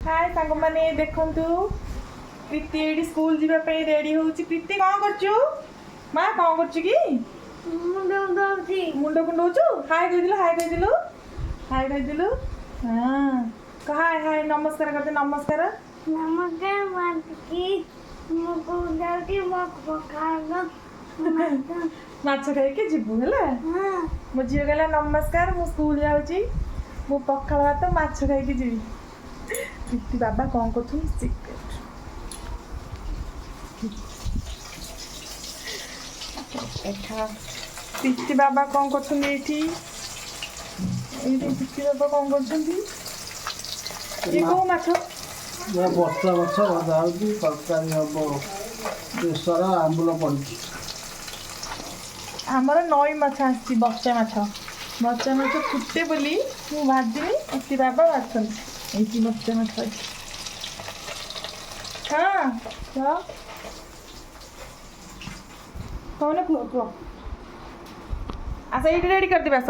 हाय सांग माने देखंतु प्रीति एडी स्कूल जीवा पे रेडी होउची। प्रीति कौन करछु मां कौन करछु की मुंडो कुंडोचु। हाय कहिदिलु हाय कहिदिलु हां कह हाय हाय नमस्कार करते नमस्कार नमस्कार मातकी मुको दाउटी मक पकानो माछ खाई के जीवु हला। हां मो झियो गला नमस्कार मु स्कूल जाउची मु पखाल भात माछ खाई के जीवी। प्रीति बाबा कौन करछु सिक्रेट एठा प्रीति बाबा कौन करछन एठी प्रीति बाबा कौन करछन ये को माछ या बस्ता माछ भजा होची तरकारी हबो बेसर आंबुल पड़ी हमर नई माछ आसी बच्चा माछ फुटे बोली मु भाजिनी प्रीति बाबा भाजछन एठी बच्चा माछ हां तो कौन कुह आसा ये रेडी कर दे बस।